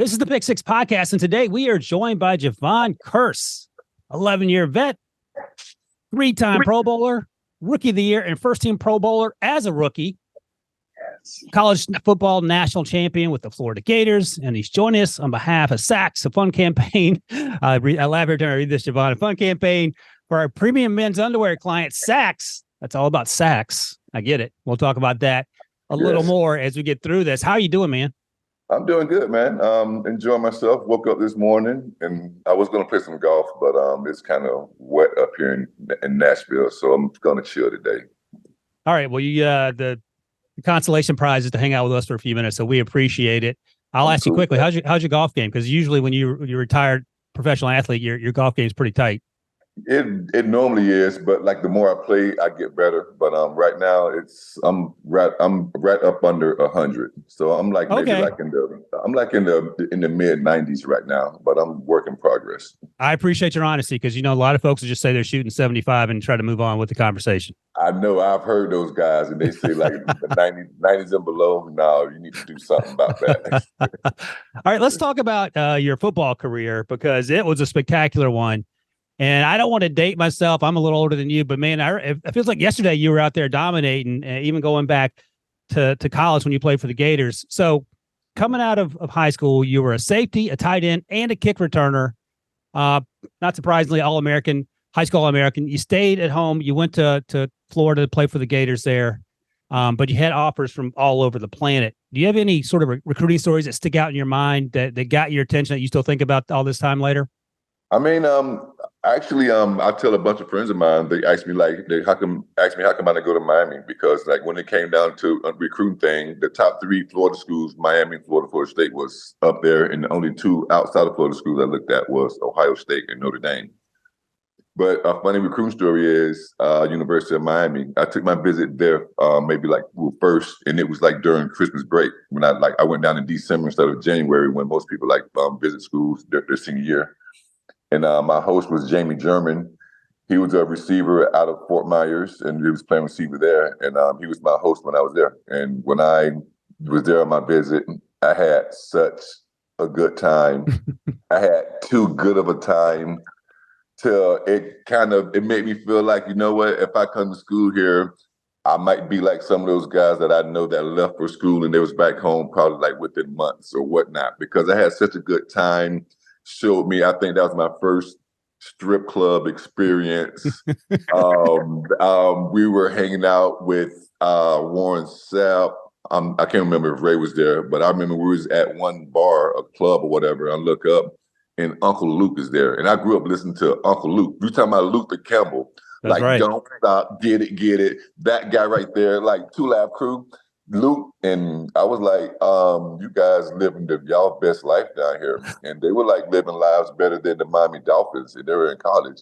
This is the Pick Six Podcast, and today we are joined by Jevon Kearse, 11-year vet, 3-time Pro Bowler, Rookie of the Year, and first-team Pro Bowler as a rookie, college football national champion with the Florida Gators, and he's joining us on behalf of Saks, a fun campaign. I laugh every time I read this, Jevon, a fun campaign for our premium men's underwear client, Saks. That's all about Saks. I get it. We'll talk about that a little more as we get through this. How are you doing, man? I'm doing good, man. Enjoying myself. Woke up this morning and I was going to play some golf, but it's kind of wet up here in Nashville, so I'm going to chill today. All right. Well, you the consolation prize is to hang out with us for a few minutes, so we appreciate it. I'll ask you quickly, how's your golf game? Because usually when you're retired professional athlete, your golf game is pretty tight. It normally is, but like the more I play, I get better. But right now I'm right up under 100, so I'm like maybe like in the mid 90s right now. But I'm work in progress. I appreciate your honesty because a lot of folks will just say they're shooting 75 and try to move on with the conversation. I know I've heard those guys, and they say like the 90s and below. No, you need to do something about that. All right, let's talk about your football career because it was a spectacular one. And I don't want to date myself. I'm a little older than you, but man, it feels like yesterday you were out there dominating, even going back to college when you played for the Gators. So coming out of high school, you were a safety, a tight end, and a kick returner. Not surprisingly, All-American, high school All-American. You stayed at home. You went to Florida to play for the Gators there, but you had offers from all over the planet. Do you have any sort of recruiting stories that stick out in your mind that got your attention that you still think about all this time later? I mean, actually, I tell a bunch of friends of mine. They ask me how come I didn't go to Miami? Because like when it came down to a recruiting thing, the top 3 Florida schools, Miami, Florida State, was up there, and the only 2 outside of Florida schools I looked at was Ohio State and Notre Dame. But a funny recruiting story is University of Miami. I took my visit there maybe like first, and it was like during Christmas break when I went down in December instead of January when most people visit schools their senior year. And my host was Jamie German. He was a receiver out of Fort Myers, and he was playing receiver there. And he was my host when I was there. And when I was there on my visit, I had such a good time. I had too good of a time till it made me feel like, you know what, if I come to school here, I might be like some of those guys that I know that left for school and they was back home probably like within months or whatnot, because I had such a good time. Showed me, I think that was my first strip club experience. We were hanging out with Warren Sapp. I can't remember if Ray was there, but I remember we was at one bar, a club or whatever. I look up and Uncle Luke is there. And I grew up listening to Uncle Luke. You talking about Luther Campbell. That's like, right. Don't stop, get it. That guy right there, like Two Live Crew. Luke, and I was like, you guys living y'all best life down here. And they were like living lives better than the Miami Dolphins, and they were in college.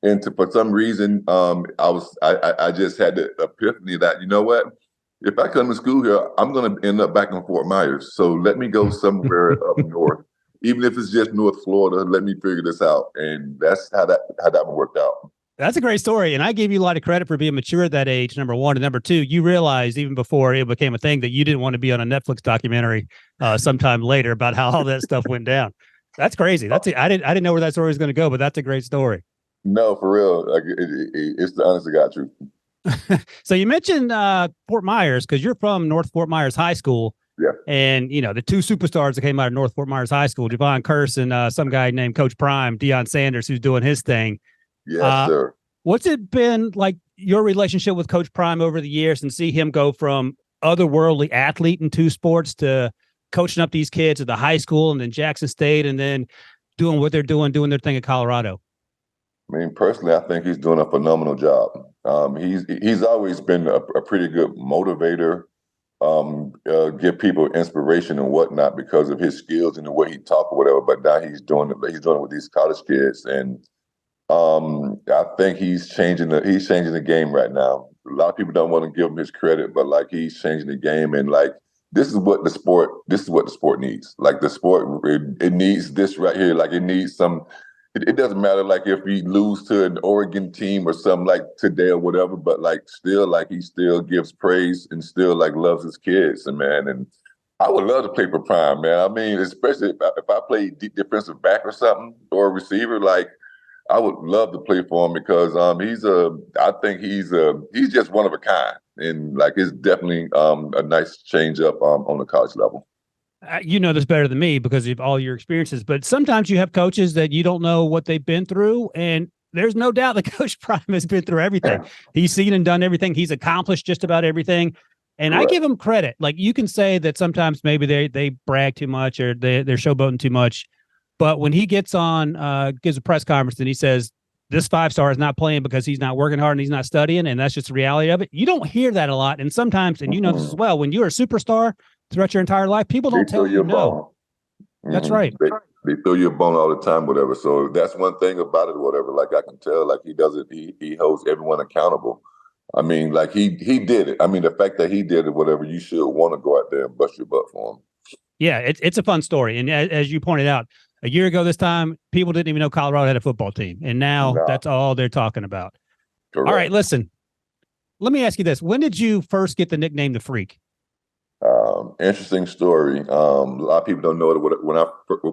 And for some reason, I just had the epiphany that, you know what? If I come to school here, I'm going to end up back in Fort Myers. So let me go somewhere up north. Even if it's just North Florida, let me figure this out. And that's how that one worked out. That's a great story. And I gave you a lot of credit for being mature at that age, number one. And number two, you realized even before it became a thing that you didn't want to be on a Netflix documentary sometime later about how all that stuff went down. That's crazy. I didn't know where that story was going to go, but that's a great story. No, for real. Like, it's the honest to God truth. So you mentioned Fort Myers because you're from North Fort Myers High School. Yeah. And, the 2 superstars that came out of North Fort Myers High School, Jevon Kearse and some guy named Coach Prime, Deion Sanders, who's doing his thing. Yes, sir. What's it been like your relationship with Coach Prime over the years and see him go from otherworldly athlete in 2 sports to coaching up these kids at the high school and then Jackson State and then doing what they're doing their thing at Colorado? I mean, personally, I think he's doing a phenomenal job. He's always been a pretty good motivator, give people inspiration and whatnot because of his skills and the way he talks or whatever. But now he's doing it with these college kids, and I think he's changing the game right now. A lot of people don't want to give him his credit, but like he's changing the game, and like this is what the sport needs. Like the sport, it needs this right here. Like it needs some. It doesn't matter like if we lose to an Oregon team or something like today or whatever, but like still like he still gives praise and still like loves his kids, and man, and I would love to play for Prime, man. I mean, especially if I play deep defensive back or something or a receiver, like I would love to play for him because I think he's just one of a kind, and like it's definitely a nice change up on the college level. You know this better than me because of all your experiences, but sometimes you have coaches that you don't know what they've been through, and there's no doubt that Coach Prime has been through everything. He's seen and done everything. He's accomplished just about everything. And Correct. I give him credit. Like you can say that sometimes maybe they brag too much or they're showboating too much. But when he gets on, gives a press conference and he says, this 5-star is not playing because he's not working hard and he's not studying, and that's just the reality of it. You don't hear that a lot. And sometimes, and you know this as well, when you're a superstar throughout your entire life, people don't tell you no. That's right. They throw you a bone all the time, whatever. So that's one thing about it, whatever. Like I can tell, like he holds everyone accountable. I mean, like he did it. I mean, the fact that he did it, whatever, you should want to go out there and bust your butt for him. Yeah, it's a fun story. And as you pointed out, a year ago this time, people didn't even know Colorado had a football team. And now that's all they're talking about. Correct. All right, listen, let me ask you this. When did you first get the nickname The Freak? Interesting story. A lot of people don't know it.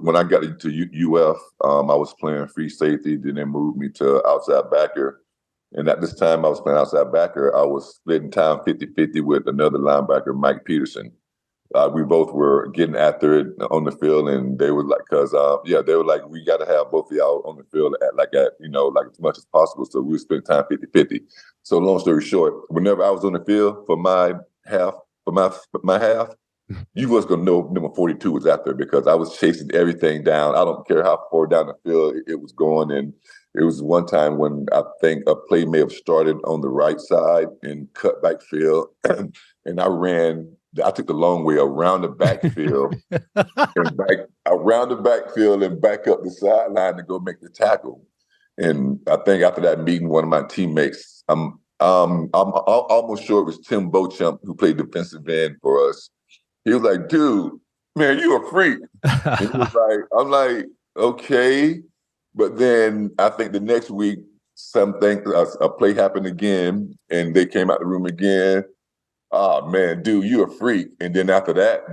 When I got into UF, I was playing free safety. Then they moved me to outside backer. And at this time I was playing outside backer, I was splitting time 50-50 with another linebacker, Mike Peterson. We both were getting after it on the field, and they were like, they were like, we got to have both of y'all on the field like as much as possible. So we were spending time 50-50. So long story short, whenever I was on the field for my half, you was gonna know number 42 was out there because I was chasing everything down. I don't care how far down the field it was going. And it was one time when I think a play may have started on the right side and cut back field, and I took the long way around the backfield and back up the sideline to go make the tackle. And I think after that meeting, one of my teammates, I'm almost sure it was Tim Beauchamp who played defensive end for us. He was like, dude, man, you a freak. And he was like, I'm like, okay. But then I think the next week, a play happened again, and they came out the room again. Oh man, dude, you a freak. And then after that,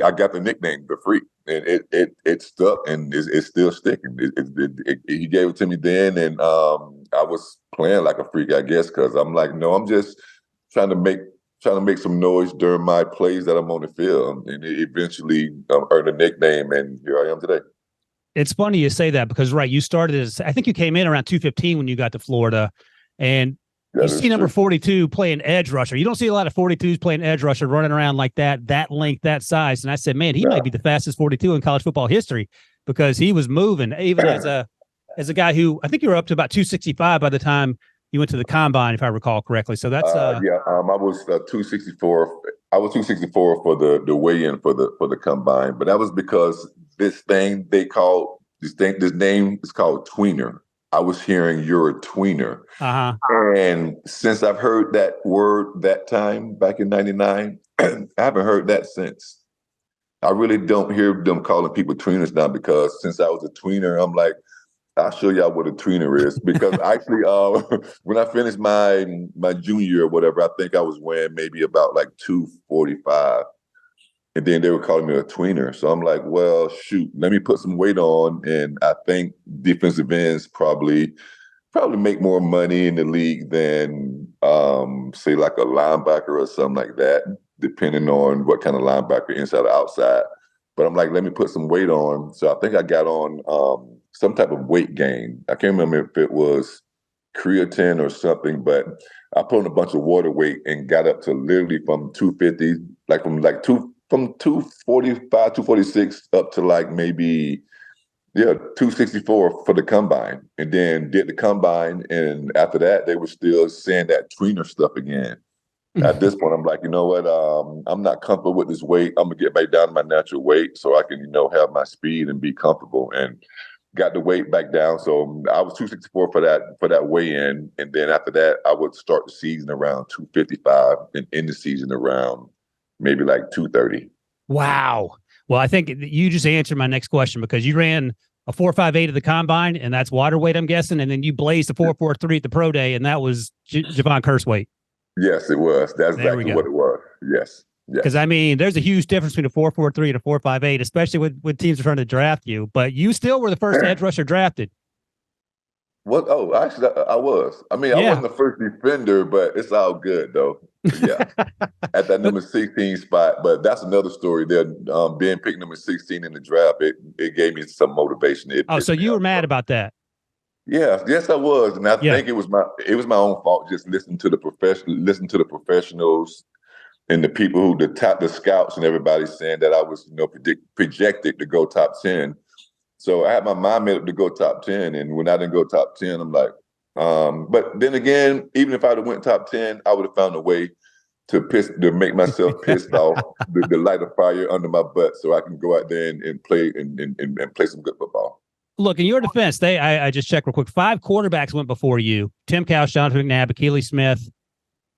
I got the nickname The Freak, and it stuck, and it's still sticking. He gave it to me then, and I was playing like a freak, I guess, because I'm like, no, I'm just trying to make some noise during my plays that I'm on the field, and it eventually earned a nickname, and here I am today. It's funny you say that because, right, you started I think you came in around 215 when you got to Florida, and you see number 42 playing edge rusher. You don't see a lot of 42s playing edge rusher running around like that length, that size. And I said, man, he might be the fastest 42 in college football history because he was moving, even as a guy who I think you were up to about 265 by the time you went to the combine, if I recall correctly. So that's I was 264. I was 264 for the weigh-in for the combine, but that was because this name is called Tweener. I was hearing you're a tweener. Uh-huh. And since I've heard that word that time back in 99, I haven't heard that since. I really don't hear them calling people tweeners now because since I was a tweener, I'm like, I'll show y'all what a tweener is. Because actually, when I finished my junior year or whatever, I think I was weighing maybe about like 245. And then they were calling me a tweener. So I'm like, well, shoot, let me put some weight on. And I think defensive ends probably make more money in the league than, say, like a linebacker or something like that, depending on what kind of linebacker, inside or outside. But I'm like, let me put some weight on. So I think I got on some type of weight gain. I can't remember if it was creatine or something, but I put on a bunch of water weight and got up to literally from 250, from 245, 246 up to like maybe 264 for the combine, and then did the combine. And after that, they were still saying that tweener stuff again. At this point, I'm like, you know what? I'm not comfortable with this weight. I'm gonna get back down to my natural weight so I can, have my speed and be comfortable. And got the weight back down. So I was 264 for that weigh-in, and then after that, I would start the season around 255 and end the season around maybe like 230. Wow. Well, I think you just answered my next question because you ran a 4.58 at the combine, and that's water weight, I'm guessing, and then you blazed a 4.43 at the pro day, and that was Jevon Kearse weight. Yes, it was. That's exactly what it was. Yes. Because, I mean, there's a huge difference between a 4.43 and a 4.58, especially when teams are trying to draft you. But you still were the first edge rusher drafted. What? Oh, actually, I was. I mean, I wasn't the first defender, but it's all good, though. Yeah. At that number 16 spot. But that's another story there. Being picked number 16 in the draft, it gave me some motivation. So you were mad about that? Yeah, yes, I was. And I think it was my own fault just listening to the professionals and the people who the scouts and everybody saying that I was, projected to go top 10. So I had my mind made up to go top 10. And when I didn't go top 10, I'm like, but then again, even if I'd have went top 10, I would have found a way to make myself pissed off, the light a fire under my butt so I can go out there and play and play some good football. Look, in your defense, I just checked real quick. 5 quarterbacks went before you: Tim Couch, Jonathan McNabb, Akili Smith,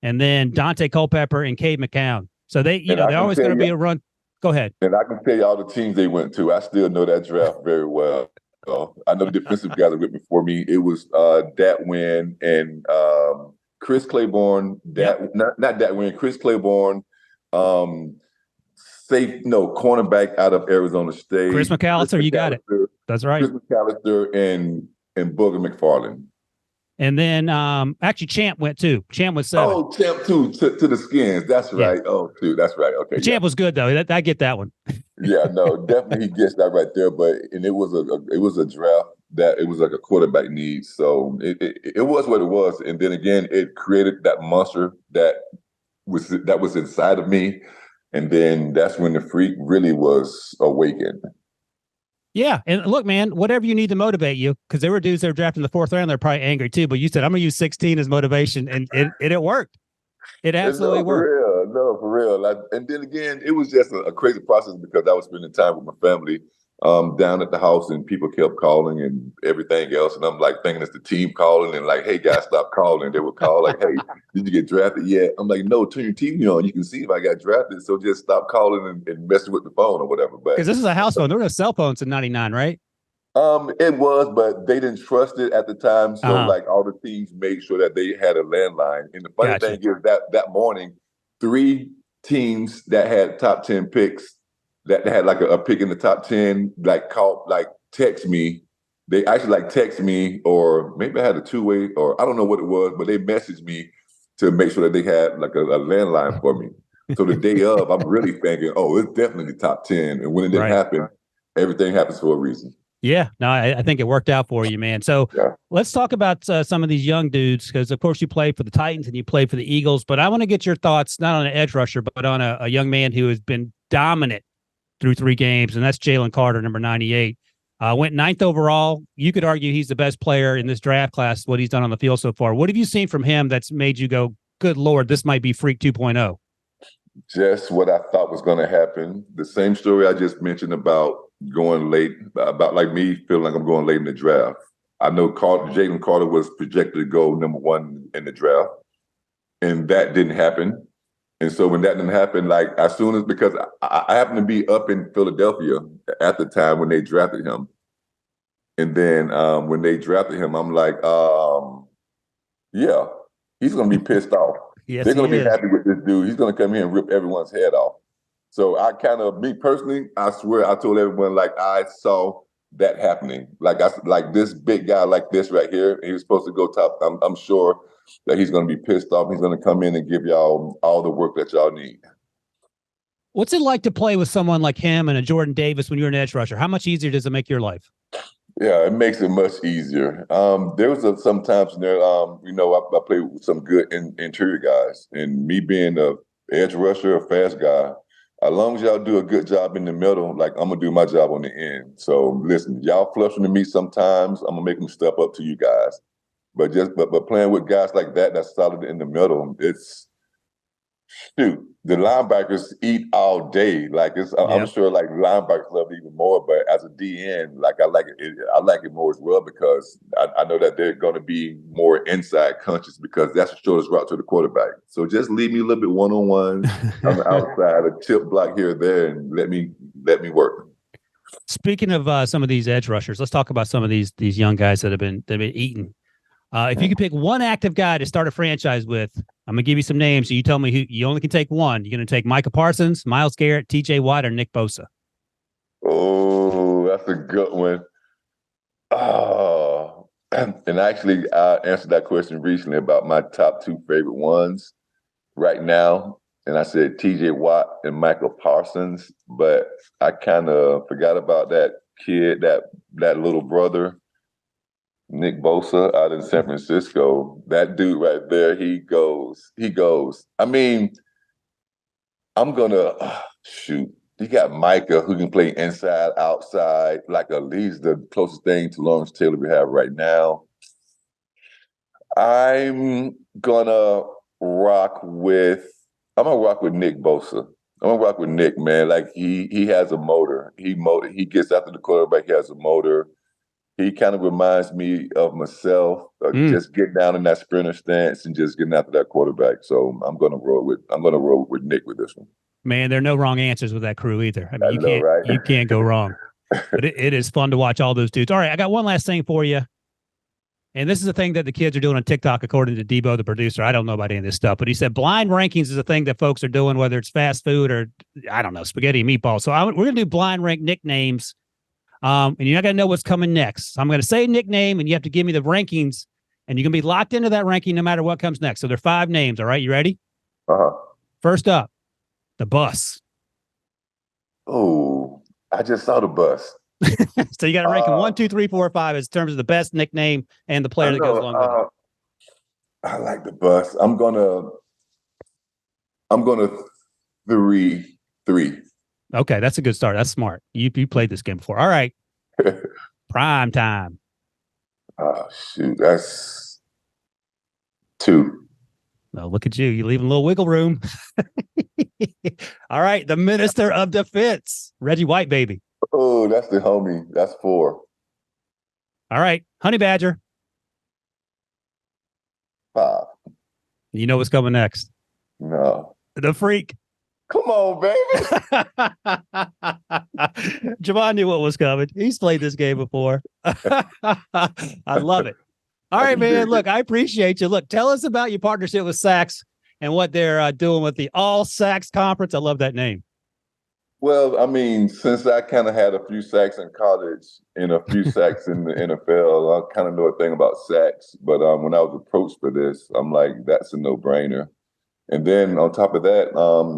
and then Dante Culpepper and Cade McCown. So they're always going to be a run. Go ahead. And I can tell you all the teams they went to. I still know that draft very well. I know the defensive guys that went before me. It was Datwin and Chris Claiborne. Not Datwin. Chris Claiborne. Cornerback out of Arizona State. Chris McAllister, you got it. That's right. Chris McAllister and Booger McFarland. And then actually Champ went too. Champ was 7. Oh, Champ too, to the Skins. That's right. Oh, dude, that's right. Okay. Champ was good though. I get that one. Yeah, no, definitely he gets that right there. But it was a draft that it was like a quarterback need. So it was what it was. And then again, it created that monster that was inside of me. And then that's when the freak really was awakened. Yeah. And look, man, whatever you need to motivate you, because there were dudes that were drafted in the 4th round, they're probably angry too. But you said, I'm going to use 16 as motivation. And it worked. It absolutely worked. For real. And then again, it was just a crazy process because I was spending time with my family down at the house and people kept calling and everything else. And I'm like thinking it's the team calling and like, hey, guys, stop calling. They would call like, hey, did you get drafted yet? I'm like, no, turn your TV on. You can see if I got drafted. So just stop calling and messing with the phone or whatever. Because this is a house phone. There were no cell phones in 99, right? It was, but they didn't trust it at the time. So like all the teams made sure that they had a landline. And the funny thing is that morning, 3 teams that had top 10 picks that had like a pick in the top 10, text me. They actually text me, or maybe I had a 2-way, or I don't know what it was, but they messaged me to make sure that they had like a landline for me. So the day of, I'm really thinking, oh, it's definitely top 10. And when it didn't happen, everything happens for a reason. Yeah, no, I think it worked out for you, man. So let's talk about some of these young dudes, because of course you played for the Titans and you played for the Eagles, but I want to get your thoughts, not on an edge rusher, but on a young man who has been dominant through 3 games, and that's Jalen Carter, number 98. Went 9th overall. You could argue he's the best player in this draft class, what he's done on the field so far. What have you seen from him that's made you go, good Lord, this might be Freak 2.0? Just what I thought was going to happen. The same story I just mentioned about going late, about like me feeling like I'm going late in the draft. I know Jalen Carter was projected to go number 1 in the draft, and that didn't happen. And so when that didn't happen, as soon as, because I happened to be up in Philadelphia at the time when they drafted him. And then when they drafted him, I'm like, yeah, he's going to be pissed off. Yes, they're going to be happy with this dude. He's going to come here and rip everyone's head off. So me personally, I swear I told everyone I saw that happening. This big guy like this right here, he was supposed to go top. I'm sure that he's going to be pissed off. He's going to come in and give y'all all the work that y'all need. What's it like to play with someone like him and a Jordan Davis when you're an edge rusher? How much easier does it make your life? Yeah, it makes it much easier. There was some times there, I played with some good interior guys, and me being a edge rusher, a fast guy, as long as y'all do a good job in the middle, I'm gonna do my job on the end. So listen, y'all flushing to me sometimes, I'm gonna make them step up to you guys. But playing with guys like that's solid in the middle, the linebackers eat all day. I'm sure linebackers love it even more. But as a DN, I like it more as well, because I know that they're going to be more inside conscious, because that's the shortest route to the quarterback. So just leave me a little bit one-on-one on the outside, a chip block here or there, and let me work. Speaking of some of these edge rushers, let's talk about some of these young guys that have been eaten. If you could pick one active guy to start a franchise with, I'm going to give you some names. And you tell me who. You only can take one. You're going to take Micah Parsons, Myles Garrett, T.J. Watt, or Nick Bosa. Oh, that's a good one. Oh, and actually, I answered that question recently about my top two favorite ones right now. And I said T.J. Watt and Michael Parsons, but I kind of forgot about that kid, that little brother, Nick Bosa out in San Francisco. That dude right there, he goes. I mean, I'm gonna shoot. You got Micah who can play inside, outside, like he's the closest thing to Lawrence Taylor we have right now. I'm gonna rock with Nick Bosa. I'm gonna rock with Nick, man. Like he has a motor. He gets after the quarterback. He has a motor. He kind of reminds me of myself, just getting down in that sprinter stance and just getting after that quarterback. So I'm gonna roll with Nick with this one. Man, there are no wrong answers with that crew either. I mean, right? You can't go wrong. But it is fun to watch all those dudes. All right, I got one last thing for you. And this is the thing that the kids are doing on TikTok, according to Debo, the producer. I don't know about any of this stuff, but he said blind rankings is a thing that folks are doing, whether it's fast food or, I don't know, spaghetti and meatballs. So we're going to do blind rank nicknames, and you're not going to know what's coming next. So I'm going to say a nickname, and you have to give me the rankings, and you're going to be locked into that ranking no matter what comes next. So there are 5 names, all right? You ready? Uh-huh. First up, the Bus. Oh, I just saw the Bus. So you got to rank them 1, 2, 3, 4, 5 as terms of the best nickname and the player that goes along with it. I like the Bus. I'm gonna 3. Okay, that's a good start. That's smart. You played this game before. All right. Prime time. Oh shoot, that's 2. No, look at you. You're leaving a little wiggle room. All right, the Minister of Defense, Reggie White, baby. Oh, that's the homie. That's 4. All right, Honey Badger. 5. You know what's coming next? No. The Freak. Come on, baby. Jevon knew what was coming. He's played this game before. I love it. All right, man. Look, I appreciate you. Look, tell us about your partnership with Sachs and what they're doing with the All Sachs Conference. I love that name. Well, I mean, since I kind of had a few sacks in college and a few sacks in the NFL, I kind of know a thing about sacks. But when I was approached for this, I'm like, that's a no-brainer. And then on top of that,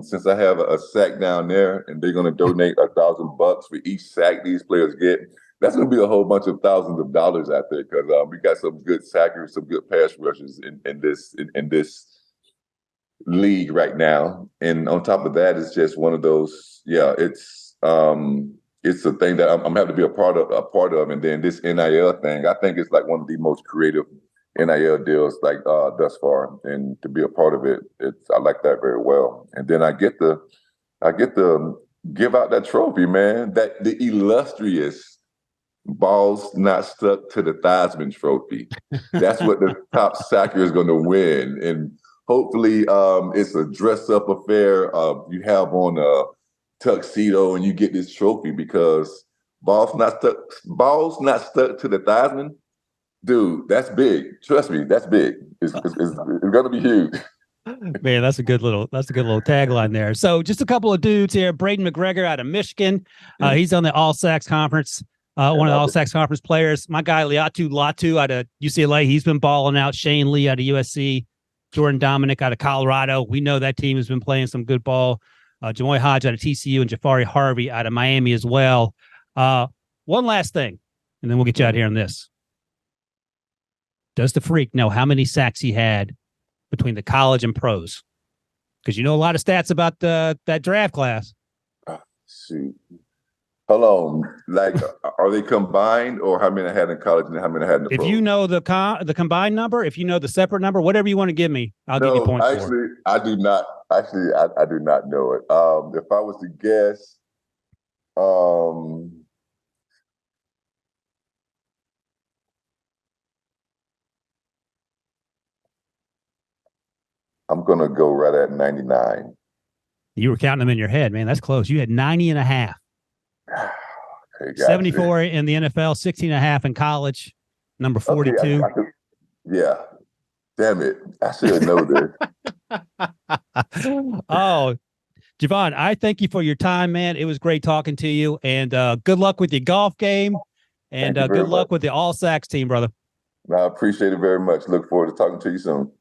since I have a sack down there and they're going to donate $1,000 for each sack these players get, that's going to be a whole bunch of thousands of dollars out there because we got some good sackers, some good pass rushers in this league right now. And on top of that, it's just one of those. Yeah, it's a thing that I'm happy to be a part of. And then this NIL thing, I think it's like one of the most creative NIL deals like thus far. And to be a part of it, I like that very well. And then I get to give out that trophy, man. That the illustrious balls not stuck to the Theismann trophy. That's what the top sacker is going to win. And hopefully it's a dress-up affair. You have on a tuxedo and you get this trophy because balls not stuck to the Theismann. Dude, that's big. Trust me, that's big. It's gonna be huge. Man, that's a good little tagline there. So just a couple of dudes here. Braden McGregor out of Michigan. He's on the All Sachs Conference. One of the All Sachs Conference players. My guy Liatu Latu out of UCLA. He's been balling out. Shane Lee out of USC. Jordan Dominic out of Colorado. We know that team has been playing some good ball. Jamoy Hodge out of TCU and Jafari Harvey out of Miami as well. One last thing, and then we'll get you out here on this. Does the Freak know how many sacks he had between the college and pros? Because you know a lot of stats about that draft class. Shoot. Hold on. Like, are they combined or how many I had in college and how many I had in the pros? If you know the combined number, if you know the separate number, whatever you want to give me, I'll give you points for it. I do not. Actually, I do not know it. If I was to guess, I'm going to go right at 99. You were counting them in your head, man. That's close. You had 90 and a half. Okay, 74 in the NFL, 16 and a half in college, number 42. Okay, Yeah. Damn it. I should know this. Oh, Jevon, I thank you for your time, man. It was great talking to you, and good luck with your golf game, and Thank you good very much. luck with the All Sacks team, brother. I appreciate it very much. Look forward to talking to you soon.